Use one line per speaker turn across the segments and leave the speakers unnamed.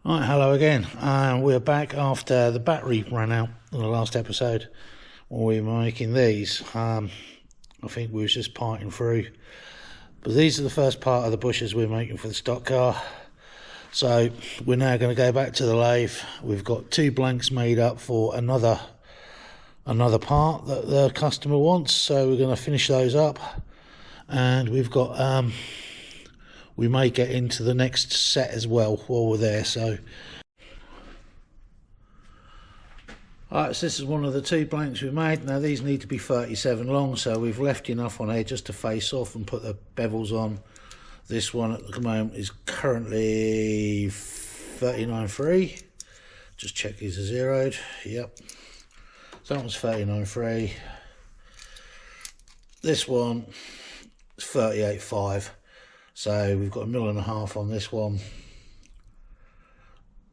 Right, hello again. We're back after the battery ran out in the last episode when we were making these. I think we was just parting through. But these are the first part of the bushes we're making for the stock car. So we're now going to go back to the lathe. We've got 2 blanks made up for another part that the customer wants. So we're going to finish those up. And we've got... we may get into the next set as well while we're there. So alright, so this is one of the 2 blanks we made. Now these need to be 37 long, so we've left enough on here just to face off and put the bevels on. This one at the moment is currently 39.3. Just check these are zeroed. Yep, so that one's 39.3. This one is 38.5. So we've got 1.5 mil on this one.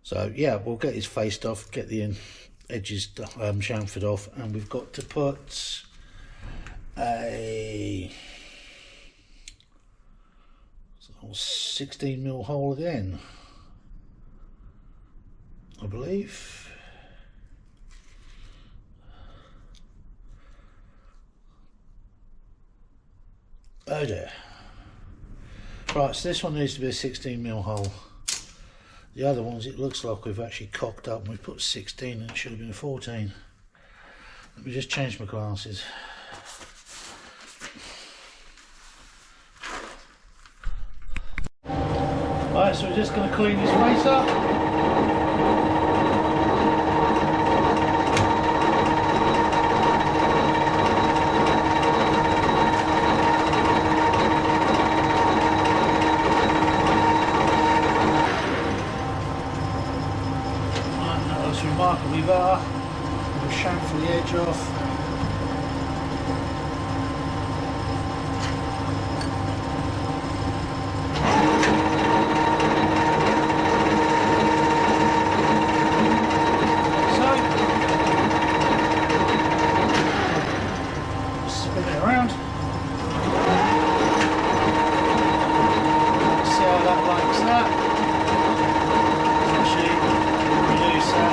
So yeah, we'll get his faced off, get the edges chamfered off, and we've got to put a 16 mil hole again, I believe. Oh dear. Right, so this one needs to be a 16 mil hole. The other ones, it looks like we've actually cocked up and we put 16 and it should have been a 14. Let me just change my glasses. Right, so we're just going to clean this face up. Remarkably better. We'll chamfer the edge off. So, spin it around. See how that likes that. Actually, reduce that.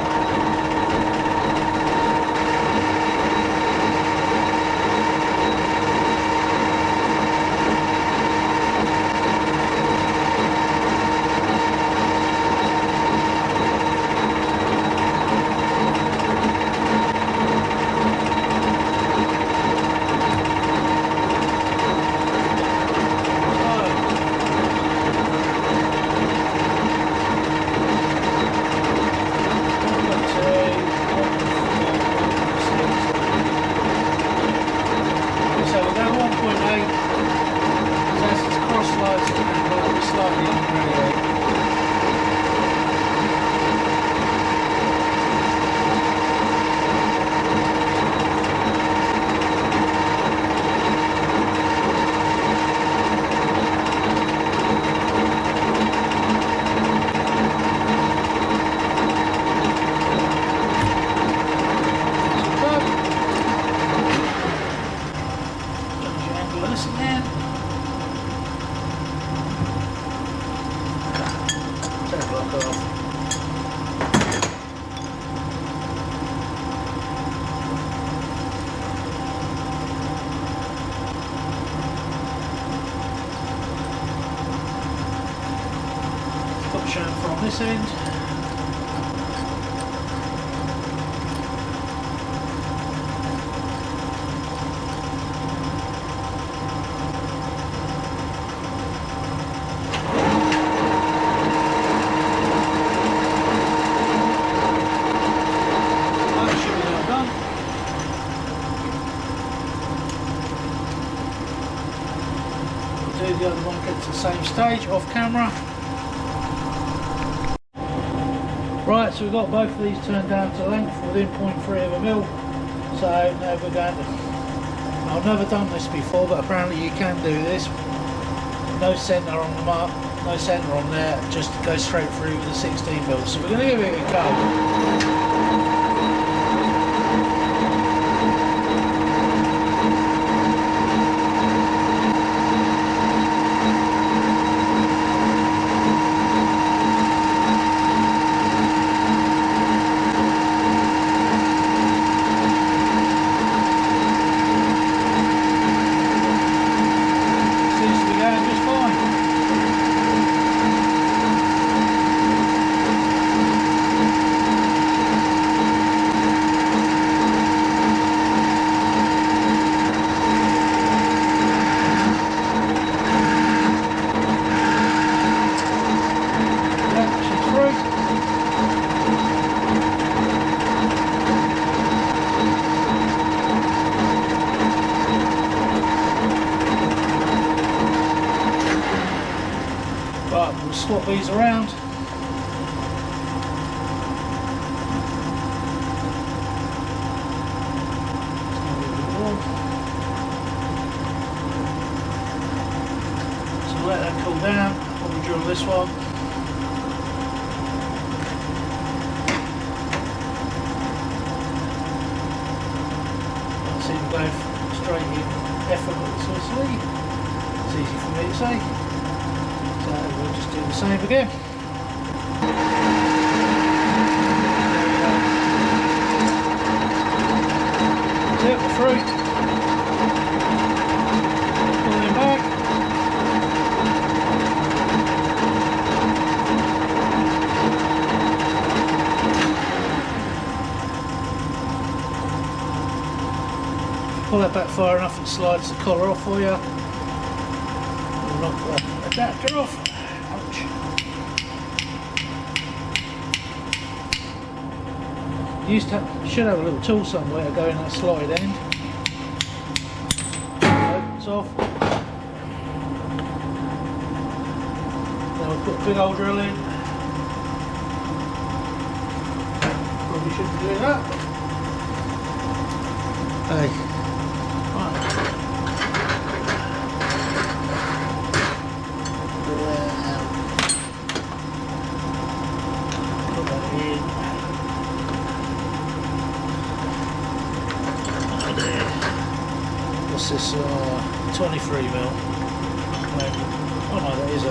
Put chamfer on this end. The other one gets to the same stage off camera. Right, so we've got both of these turned down to length within 0.3 of a mil. So now we're going to... I've never done this before, but apparently you can do this. No centre on the mark, no centre on there, just go straight through with the 16 mil. So we're going to give it a go. Right, we'll swap these around. So let that cool down. We'll drill this one. Go straight in effortlessly. It's easy for me to say. So we'll just do the same again. Tip the fruit. Pull him back. Pull that back far enough, it slides the collar off for you. We'll knock the adapter off. Ouch. You should have a little tool somewhere to go in that slide end. Opens off. Then we'll put a big old drill in. Probably shouldn't do that. Hey. What's this? 23 mil. Oh no, that is a.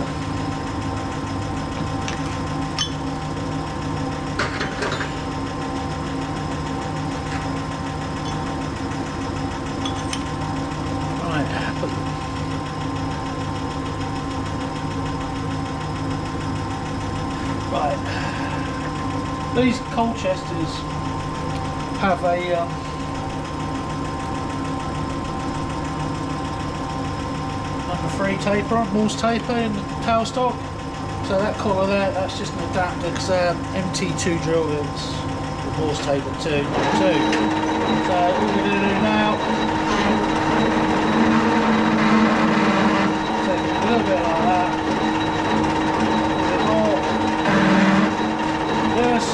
Right. These Colchesters have a number 3 taper, Morse taper in the tailstock. So that collar there, that's just an adapter because MT2 drill bits with Morse taper too. So what we're going to do now, take it a little bit like that, a bit more, yes.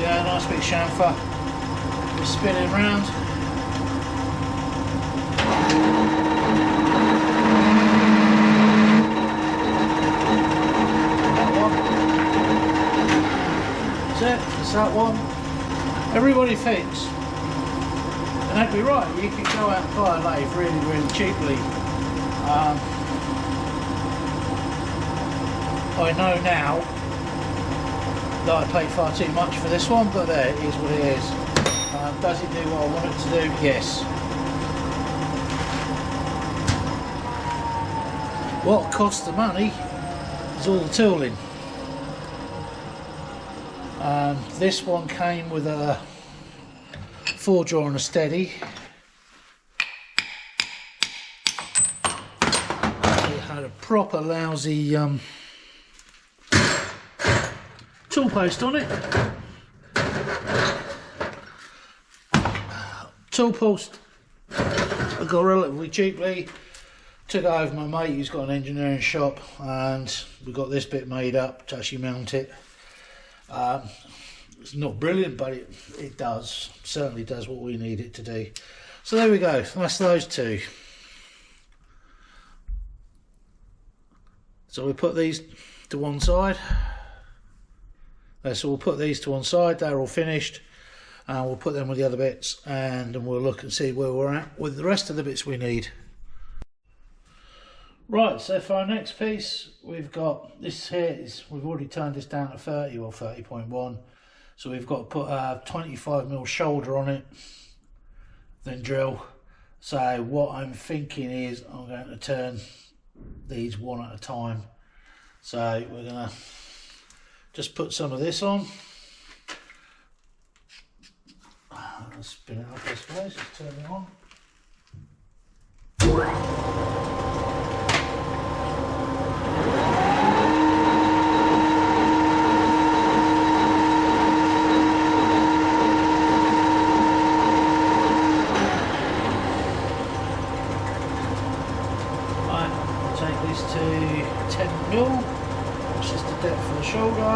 Yeah, nice big chamfer, spinning round. It's that one. Everybody thinks, and they'd be right, you could go out and buy a lathe really, really cheaply. I know now that I paid far too much for this one, but there, it is what it is. Does it do what I want it to do? Yes. What costs the money is all the tooling. This one came with a 4-jaw and a steady. It had a proper lousy tool post on it. Tool post I got relatively cheaply. Took it over my mate who's got an engineering shop, and we got this bit made up to actually mount it. It's not brilliant, but it does, certainly does what we need it to do. So there we go, that's those two. So we put these to one side. So we'll put these to one side, they're all finished, and we'll put them with the other bits, and then we'll look and see where we're at with the rest of the bits we need. Right, so for our next piece, we've got this here, we've already turned this down to 30 or 30.1. So we've got to put a 25mm shoulder on it, then drill. So what I'm thinking is I'm going to turn these one at a time. So we're going to just put some of this on. Let's spin it up this way, just turn it on. Take this to 10 mil, which is the depth for the shoulder.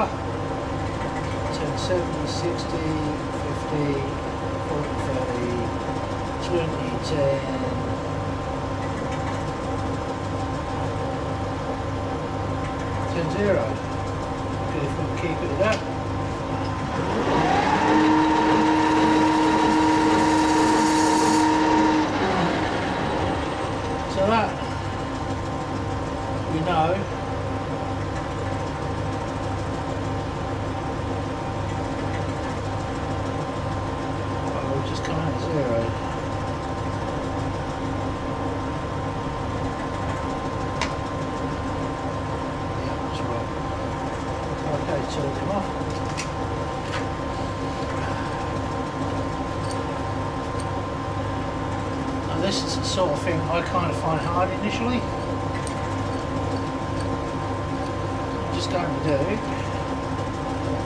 10, 70, 60, 50, 40, 30, 20, 10. 10, 0. Good if we can keep it at that. So that we know we'll just come out 0. Yeah, that's right. Okay, turn them off. Now this is the sort of thing I kind of find hard initially. Going to do,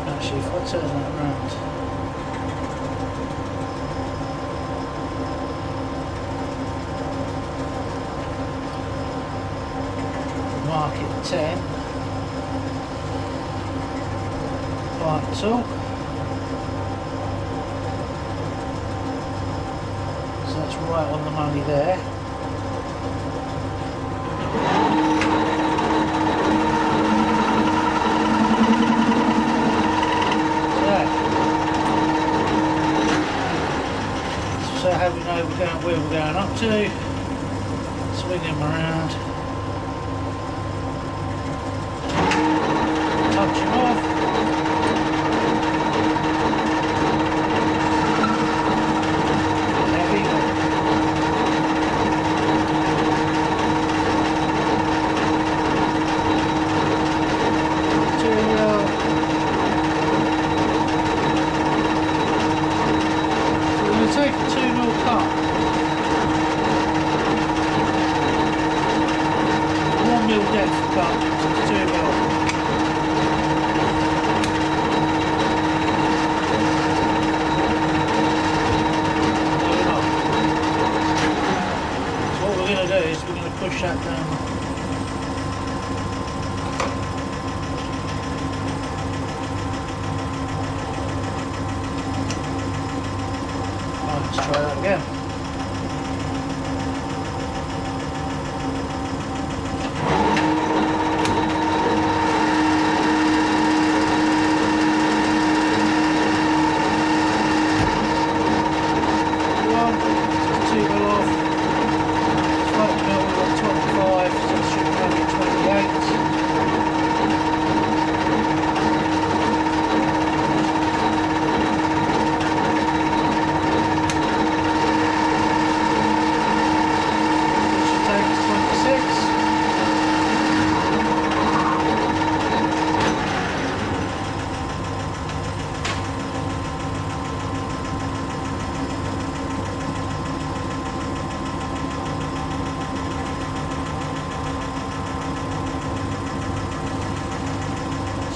actually if I turn that around, mark it at 10, apply the tool, so that's right on the money there. So how we know where we're going up to, swing them around, touch him off, heavy, 2 mil, so we're going to take a 2 mil cut. 1 mil depth cut to 2 mil. So what we're going to do is we're going to push that down. Right, let's try that again.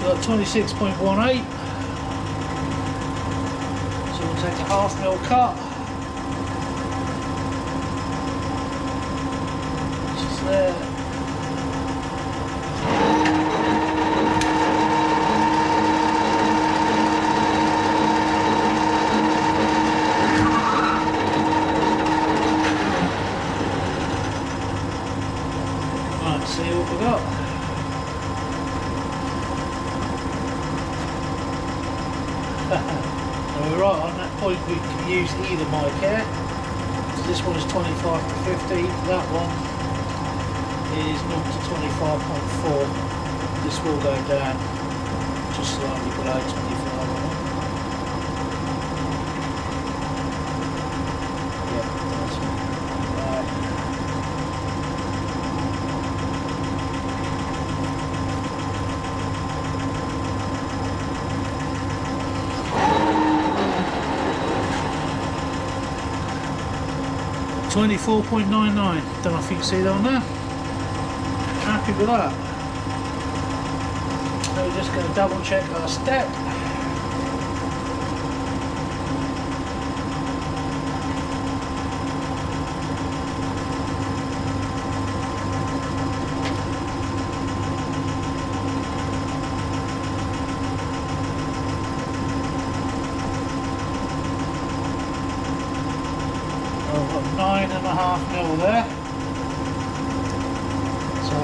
Got 26.18, so we'll take a half mil cut, which is there. Right, see what we got. And we're right on that point, we can use either mic here. So this one is 25 to 50, that one is 0 to 25.4. This will go down just slightly below 25. Yeah, that's right. 24.99, don't know if you can see that on there. Happy with that. So we're just going to double check our step. mil there. So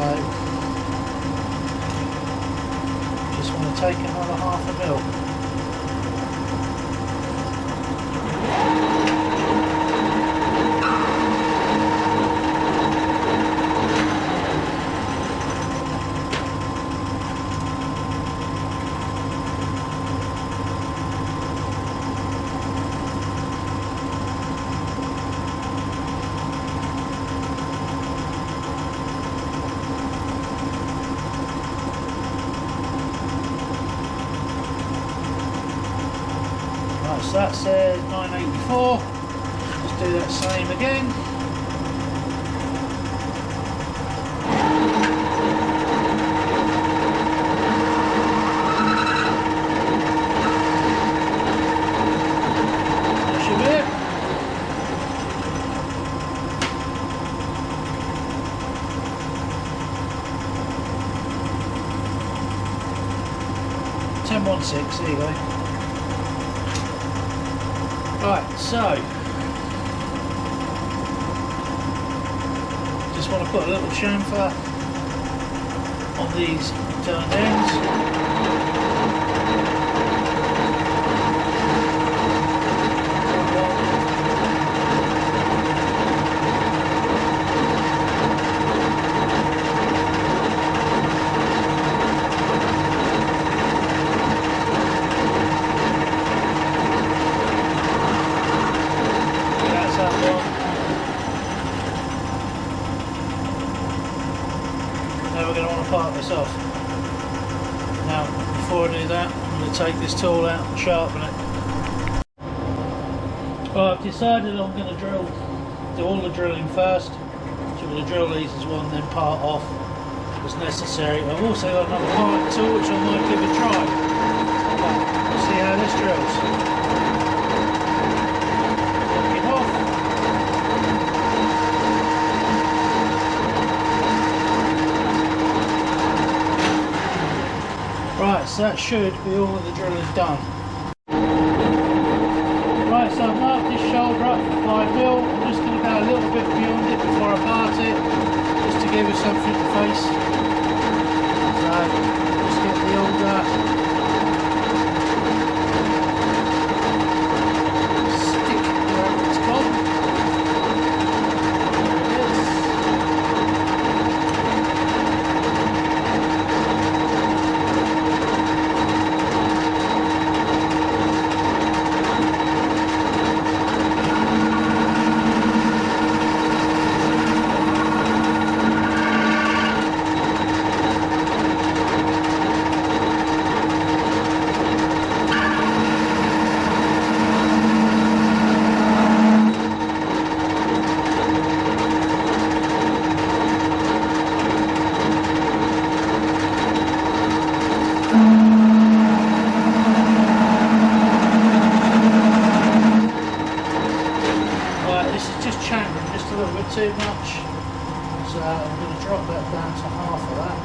just want to take another half a mil. So that says 984. Let's do that same again. That should be it. $10.16, there you go. Right, so just want to put a little chamfer on these turned ends. Now we're going to want to part this off. Now before I do that, I'm going to take this tool out and sharpen it. Well, I've decided I'm going to do all the drilling first. So I'm going to drill these as one, then part off as necessary. I've also got another parting tool which I might give a try. Right, let's see how this drills. Locking off. Right, so that should be all of the drilling done. Right, so I've marked this shoulder up for 5 mil. I'm just going to go a little bit beyond it before I part it, just to give us something to face. So, just get the old stick wherever it's gone. Too much, so I'm going to drop that down to half of that.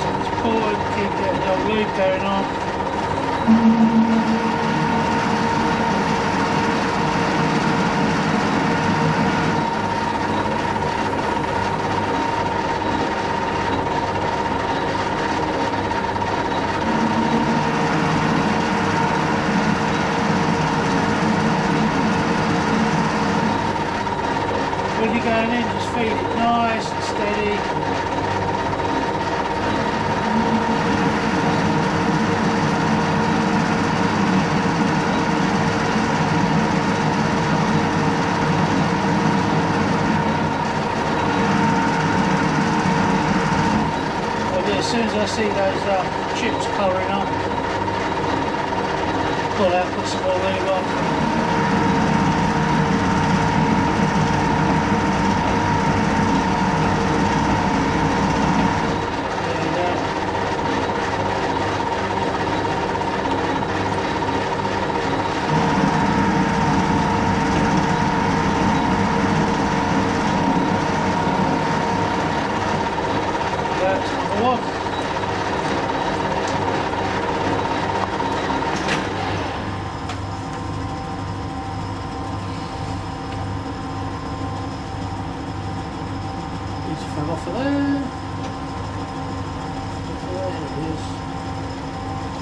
So just pull and keep getting the old loop going on. When you're going in, just feed it nice and steady. As soon as I see those chips colouring up, pull out, put some more lube on. That's number one.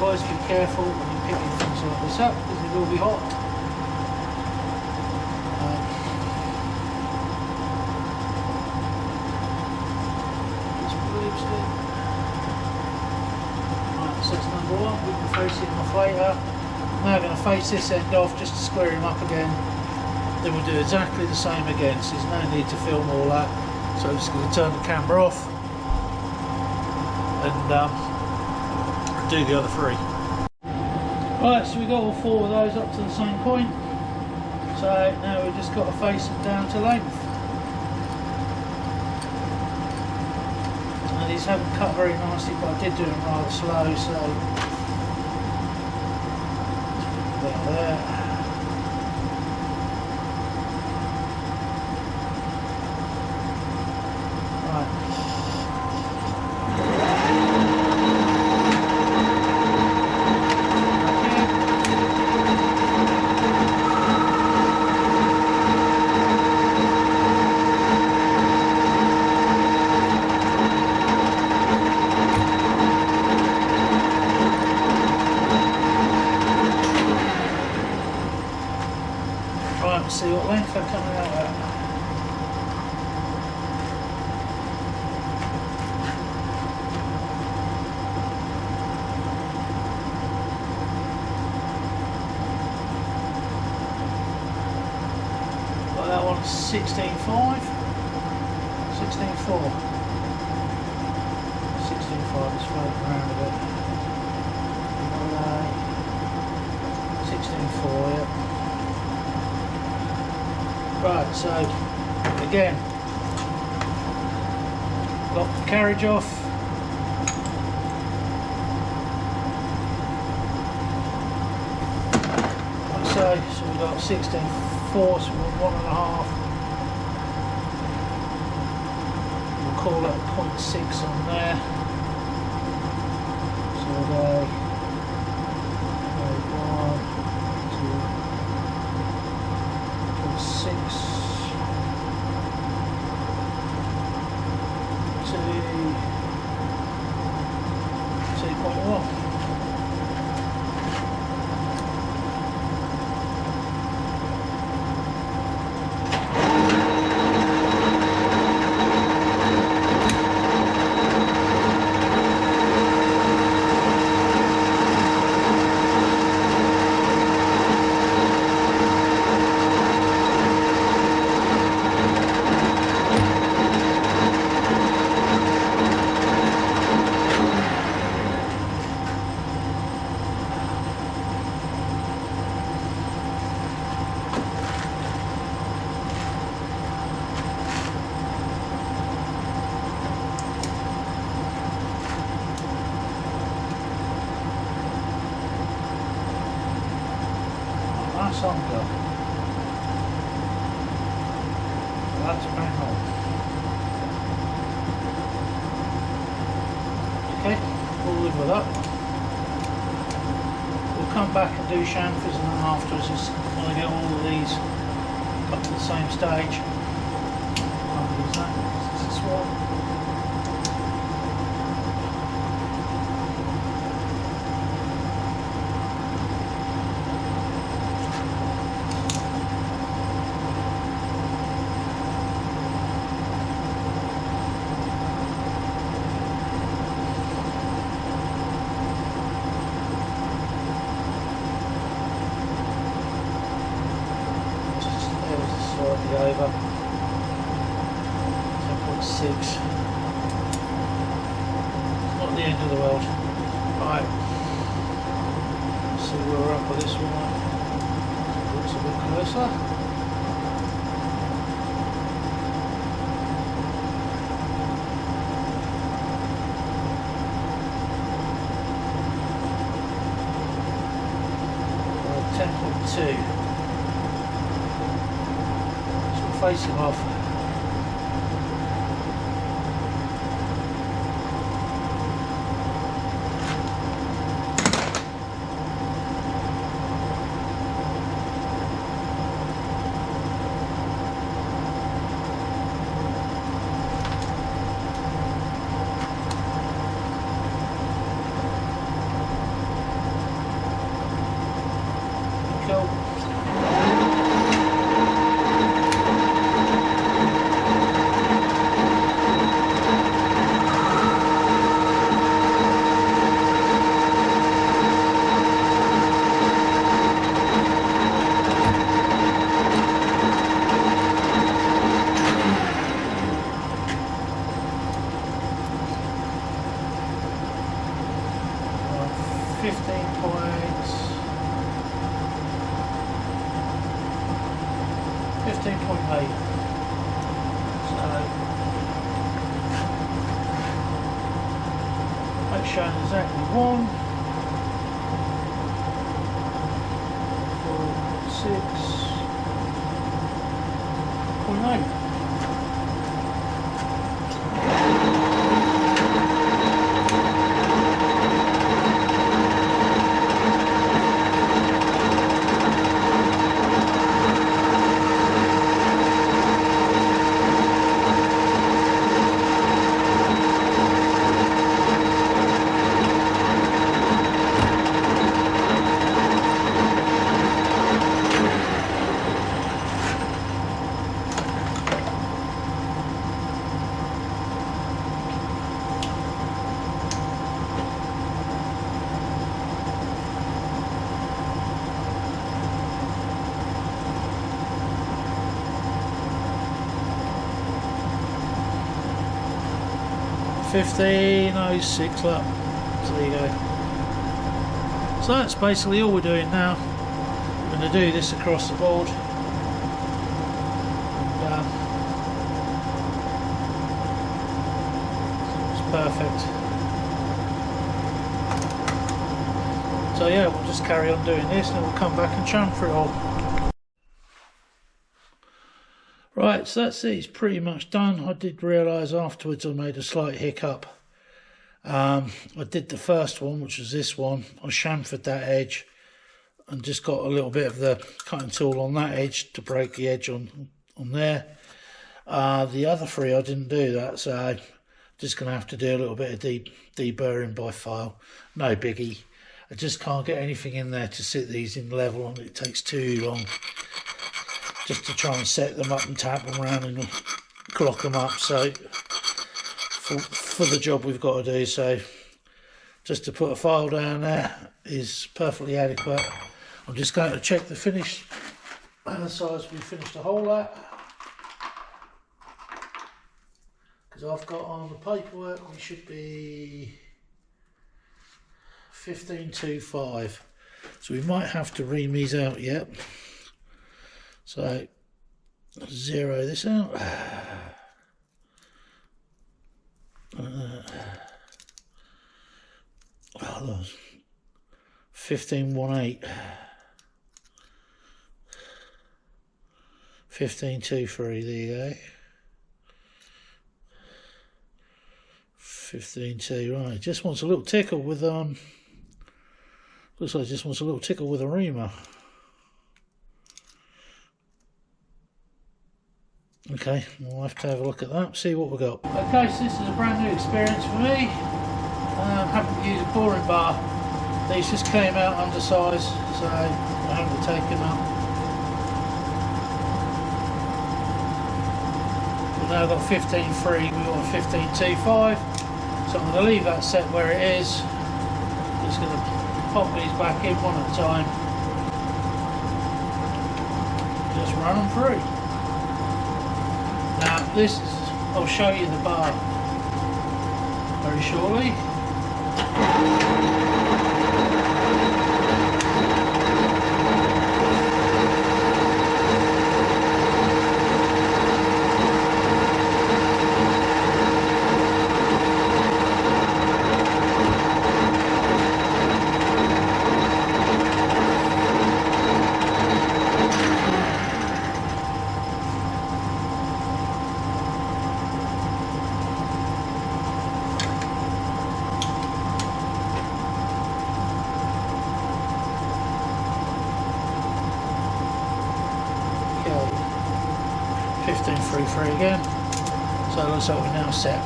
guys, be careful when you're picking things like this up because it will be hot. Right, so that's number one. We can face it off later. Now going to face this end off just to square him up again. Then we'll do exactly the same again, so there's no need to film all that. So I'm just going to turn the camera off and do the other three. Right, so we got all four of those up to the same point. So now we've just got to face them down to length. And these haven't cut very nicely, but I did do them rather slow, so there. Right, see what length they're coming out at. Well, that one's 16.5, 16.4, 16.5, it's floating around a bit. 16.4, yeah. Right, so again, lock the carriage off. Like so we've got 16.4, so we've got 1.5. We'll call that 0.6 on there. So there. 6 2 2.1. That's on go. That's bang on. Okay, we'll live with that. We'll come back and do chamfers and then afterwards just want to get all of these up to the same stage. I'll use that. This one. Over 10.6. It's not the end of the world. Right. So we're up with this one. Looks a bit closer. Right, 10.2. Facing off. cool. That's showing exactly 1, 4, 6.8. $15.06 lap. So there you go. So that's basically all we're doing now. I'm going to do this across the board. And, it's perfect. So yeah, we'll just carry on doing this and we'll come back and chamfer it all. Right, so that's it, it's pretty much done. I did realise afterwards I made a slight hiccup. I did the first one, which was this one. I chamfered that edge and just got a little bit of the cutting tool on that edge to break the edge on there. The other three I didn't do that, so I'm just going to have to do a little bit of deburring by file. No biggie. I just can't get anything in there to sit these in level and it takes too long. Just to try and set them up and tap them around and clock them up. So for the job we've got to do, so just to put a file down there is perfectly adequate. I'm just going to check the finish and the size we finished the hole at, because I've got on the paperwork we should be 15.25, so we might have to ream these out yet. So, zero this out. 15.18. 15.23, there you go. 15.2, right. Just wants a little tickle with, looks like it just wants a little tickle with a reamer. Okay, we'll have to have a look at that, see what we've got. Okay, so this is a brand new experience for me. Having to use a boring bar. These just came out undersized, so I have to take them up. We've now got 15.3, we got 15.25, so I'm going to leave that set where it is. Just going to pop these back in one at a time. Just run them through. Now this is, I'll show you the bar very shortly. Okay, 15.33 again, so it looks like we're now set.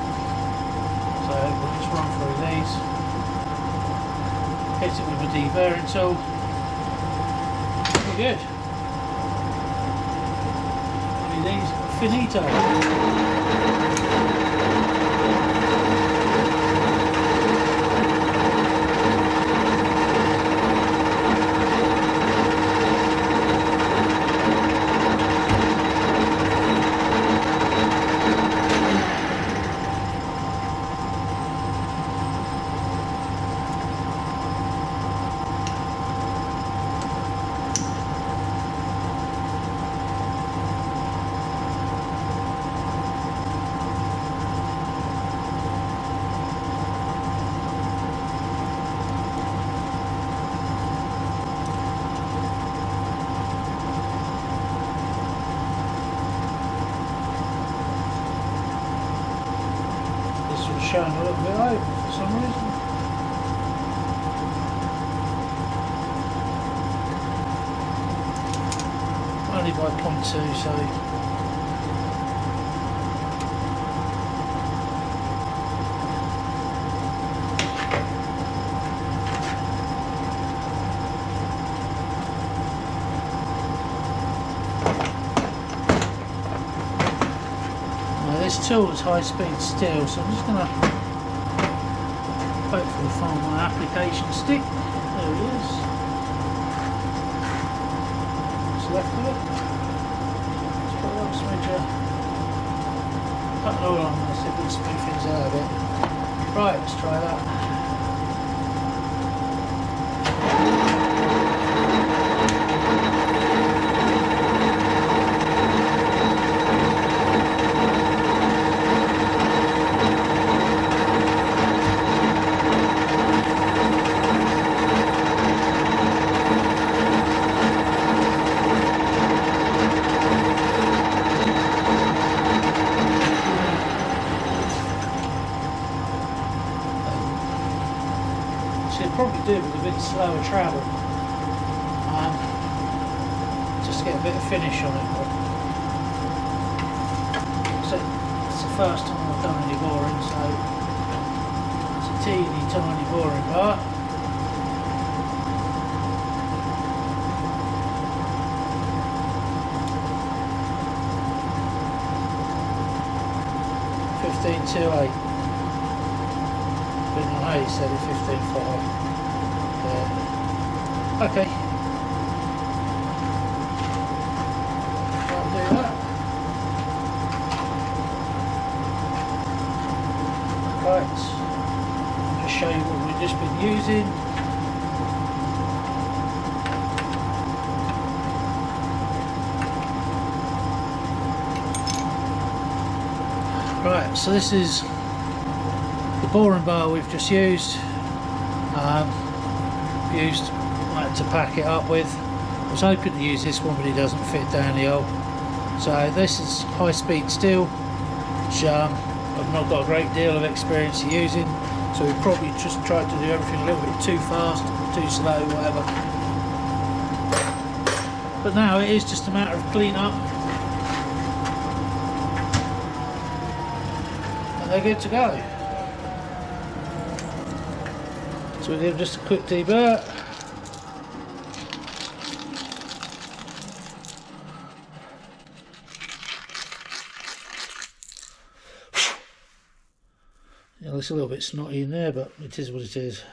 So we'll just run through these, hit it with a deburring tool. looking good. These finito. Showing a little bit over for some reason. Only by 0.2, so this tool is high speed still, so I'm just going to hopefully find my application stick. There it is. What's left of it? Let's put a little smidge of cutting oil on there, see if we can smooth things out a bit. Right, let's try that. Probably do with a bit slower travel, just to get a bit of finish on it. So it's the first time I've done any boring, so it's a teeny tiny boring bar. $15.28. But no, he said it $15.5. Okay. I'll do that. Right. I'll just show you what we've just been using. Right, so this is the boring bar we've just used. Used like to pack it up with. I was hoping to use this one, but it doesn't fit down the hole. So this is high speed steel, which I've not got a great deal of experience using, so we probably just tried to do everything a little bit too fast, too slow, whatever. But now it is just a matter of clean up and they're good to go. So we'll give just a quick deburr. Yeah, it's a little bit snotty in there, but it is what it is.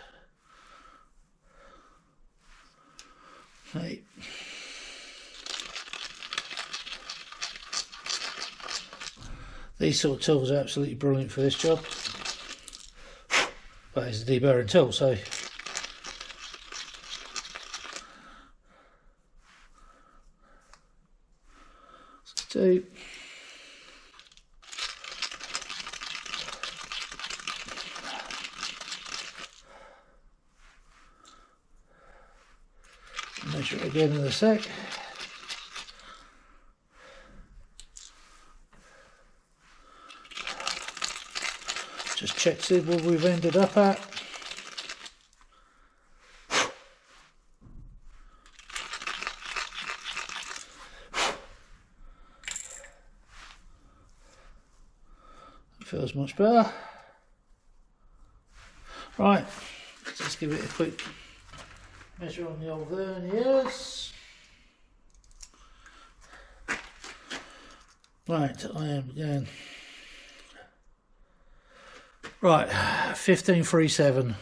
Hey. These sort of tools are absolutely brilliant for this job. But it's a deburring tool, so do measure it again in a sec. Just check see what we've ended up at. Feels much better. Right, let's just give it a quick measure on the old verniers. Right, I am again. Right, 1537.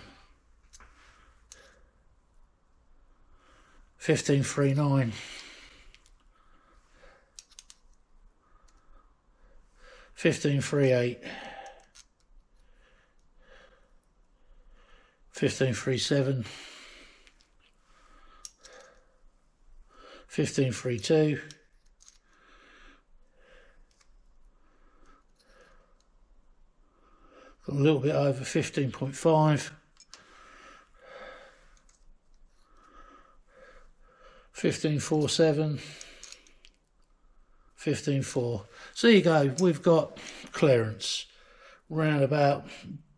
1539. 1538. 1537. 1532. 'A little bit over 15.5. 1547. 15.4. So there you go, we've got clearance round about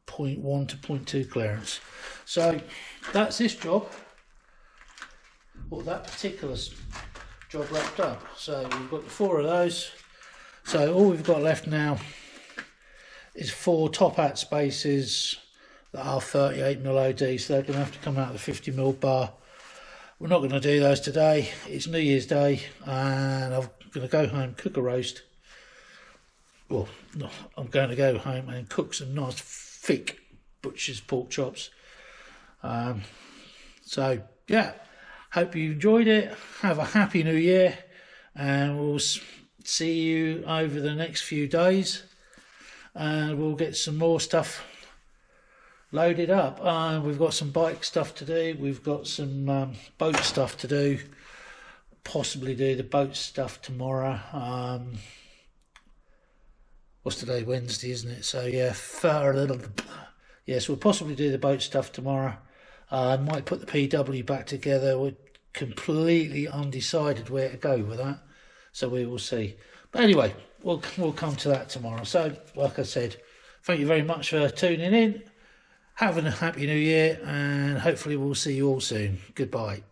0.1 to 0.2 clearance. So that's this job, or that particular job wrapped up. So we've got the 4 of those. So all we've got left now is 4 top hat spaces that are 38mm OD, so they're going to have to come out of the 50mm bar. We're not going to do those today. It's New Year's Day and I'm going to go home, cook a roast. Well, no, I'm going to go home and cook some nice thick butcher's pork chops. So yeah, hope you enjoyed it. Have a happy New Year, and we'll see you over the next few days, and we'll get some more stuff loaded up. We've got some bike stuff to do, we've got some boat stuff to do, possibly do the boat stuff tomorrow. What's today? Wednesday, isn't it? So yeah, yes, we'll possibly do the boat stuff tomorrow. I might put the PW back together. We're completely undecided where to go with that, so we will see. But anyway, we'll come to that tomorrow. So like I said, thank you very much for tuning in. Have a happy New Year, and hopefully we'll see you all soon. Goodbye.